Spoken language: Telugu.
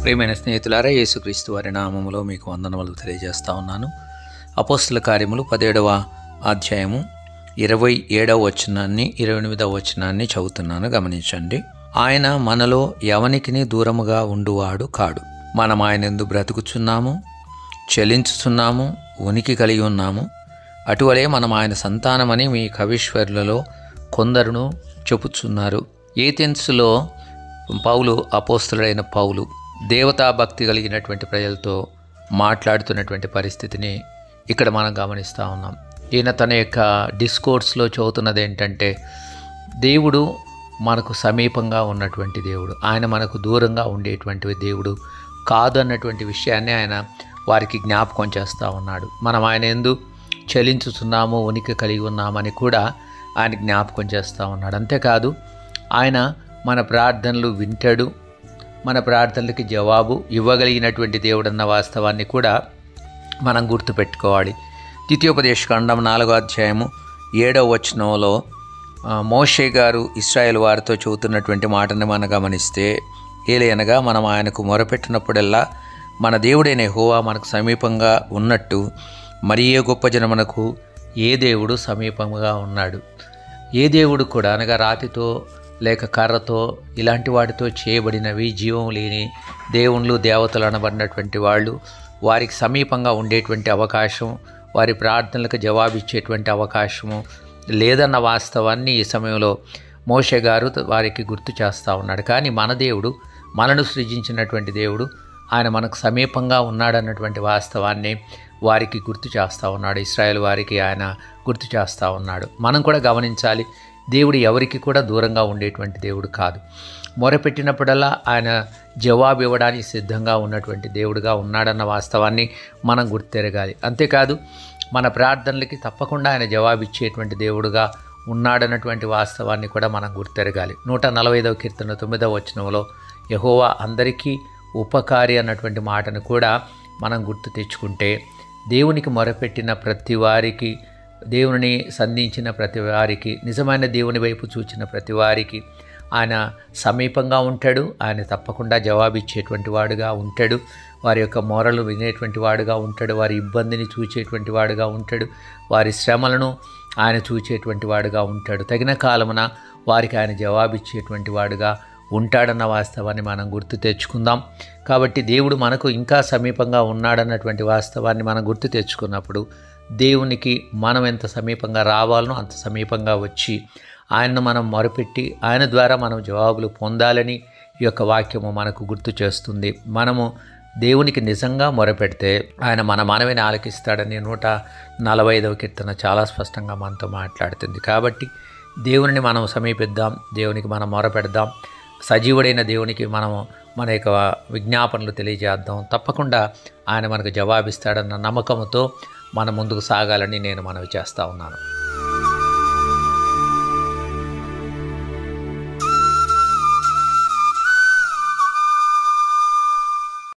ప్రియమైన స్నేహితులారా, యేసుక్రీస్తు వారి నామములో మీకు వందనములు తెలియజేస్తా ఉన్నాను. అపోస్తల కార్యములు 17వ అధ్యాయము 27వ వచనాన్ని 28వ వచనాన్ని చదువుతున్నాను, గమనించండి. ఆయన మనలో ఎవనికిని దూరముగా ఉండువాడు కాడు. మనం ఆయనందు బ్రతుకుచున్నాము, చలించుచున్నాము, ఉనికి కలిగి ఉన్నాము. అటువలే మనం ఆయన సంతానమని మీ కవీశ్వరులలో కొందరును చెప్పుచున్నారు. ఏథెన్సులో పౌలు, అపోస్తలుడైన పౌలు దేవతాభక్తి కలిగినటువంటి ప్రజలతో మాట్లాడుతున్నటువంటి పరిస్థితిని ఇక్కడ మనం గమనిస్తూ ఉన్నాం. ఈయన తన యొక్క డిస్కోర్స్లో చదువుతున్నది ఏంటంటే, దేవుడు మనకు సమీపంగా ఉన్నటువంటి దేవుడు, ఆయన మనకు దూరంగా ఉండేటువంటి దేవుడు కాదు అన్నటువంటి విషయాన్ని ఆయన వారికి జ్ఞాపకం చేస్తూ ఉన్నాడు. మనం ఆయన యందు చలించుతున్నాము, ఉనికి కలిగి ఉన్నామని కూడా ఆయన జ్ఞాపకం చేస్తూ ఉన్నాడు. అంతేకాదు, ఆయన మన ప్రార్థనలు వింటాడు, మన ప్రార్థనలకి జవాబు ఇవ్వగలిగినటువంటి దేవుడన్న వాస్తవాన్ని కూడా మనం గుర్తుపెట్టుకోవాలి. ద్వితీయోపదేశకాండం 4వ అధ్యాయము 7వ వచనంలో మోషే గారు ఇశ్రాయేలు వారితో చెబుతున్నటువంటి మాటని మనం గమనిస్తే, ఏలయనగా మనం ఆయనకు మొరపెట్టినప్పుడల్లా మన దేవుడైన యెహోవా మనకు సమీపంగా ఉన్నట్టు మరి ఏ గొప్ప జనమునకు ఏ దేవుడు సమీపంగా ఉన్నాడు. ఏ దేవుడు కూడా, అనగా రాతితో లేక కర్రతో ఇలాంటి వాటితో చేయబడినవి, జీవం లేని దేవుళ్ళు, దేవతలు అనబడినటువంటి వాళ్ళు వారికి సమీపంగా ఉండేటువంటి అవకాశం, వారి ప్రార్థనలకు జవాబిచ్చేటువంటి అవకాశము లేదన్న వాస్తవాన్ని ఈ సమయంలో మోషే గారు వారికి గుర్తు చేస్తూ ఉన్నాడు. కానీ మన దేవుడు, మనను సృజించినటువంటి దేవుడు, ఆయన మనకు సమీపంగా ఉన్నాడన్నటువంటి వాస్తవాన్ని వారికి గుర్తు చేస్తూ ఉన్నాడు. ఇశ్రాయేల్ వారికి ఆయన గుర్తు చేస్తూ ఉన్నాడు. మనం కూడా గమనించాలి, దేవుడు ఎవరికి కూడా దూరంగా ఉండేటువంటి దేవుడు కాదు. మొరపెట్టినప్పుడల్లా ఆయన జవాబు ఇవ్వడానికి సిద్ధంగా ఉన్నటువంటి దేవుడుగా ఉన్నాడన్న వాస్తవాన్ని మనం గుర్తెరగాలి. అంతేకాదు, మన ప్రార్థనలకి తప్పకుండా ఆయన జవాబు ఇచ్చేటువంటి దేవుడుగా ఉన్నాడన్నటువంటి వాస్తవాన్ని కూడా మనం గుర్తెరగాలి. 145వ కీర్తన 9వ వచనంలో యెహోవా అందరికీ ఉపకారి అన్నటువంటి మాటను కూడా మనం గుర్తు తెచ్చుకుంటే, దేవునికి మొరపెట్టిన ప్రతి వారికి, దేవుని సంధించిన ప్రతి వారికి, నిజమైన దేవుని వైపు చూచిన ప్రతి వారికి ఆయన సమీపంగా ఉంటాడు. ఆయన తప్పకుండా జవాబిచ్చేటువంటి వాడుగా ఉంటాడు. వారి యొక్క మొరలు వినేటువంటి వాడుగా ఉంటాడు. వారి ఇబ్బందిని చూచేటువంటి వాడుగా ఉంటాడు. వారి శ్రమలను ఆయన చూచేటువంటి వాడుగా ఉంటాడు. తగిన కాలమున వారికి ఆయన జవాబిచ్చేటువంటి వాడుగా ఉంటాడన్న వాస్తవాన్ని మనం గుర్తు తెచ్చుకుందాం. కాబట్టి దేవుడు మనకు ఇంకా సమీపంగా ఉన్నాడన్నటువంటి వాస్తవాన్ని మనం గుర్తు తెచ్చుకున్నప్పుడు, దేవునికి మనం ఎంత సమీపంగా రావాలనో అంత సమీపంగా వచ్చి ఆయన్ను మనం మొరపెట్టి ఆయన ద్వారా మనం జవాబులు పొందాలని ఈ యొక్క వాక్యము మనకు గుర్తు చేస్తుంది. మనము దేవునికి నిజంగా మొరపెడితే ఆయన మన మనవిని ఆలకిస్తాడని 145వ కీర్తన చాలా స్పష్టంగా మనతో మాట్లాడుతుంది. కాబట్టి దేవుని మనం సమీపిద్దాం, దేవునికి మనం మొరపెడదాం, సజీవుడైన దేవునికి మనము మన యొక్క విజ్ఞాపనలు తెలియజేద్దాం. తప్పకుండా ఆయన మనకు జవాబిస్తాడన్న నమ్మకంతో మనం ముందుకు సాగాలని నేను మనవి చేస్తూ ఉన్నాను.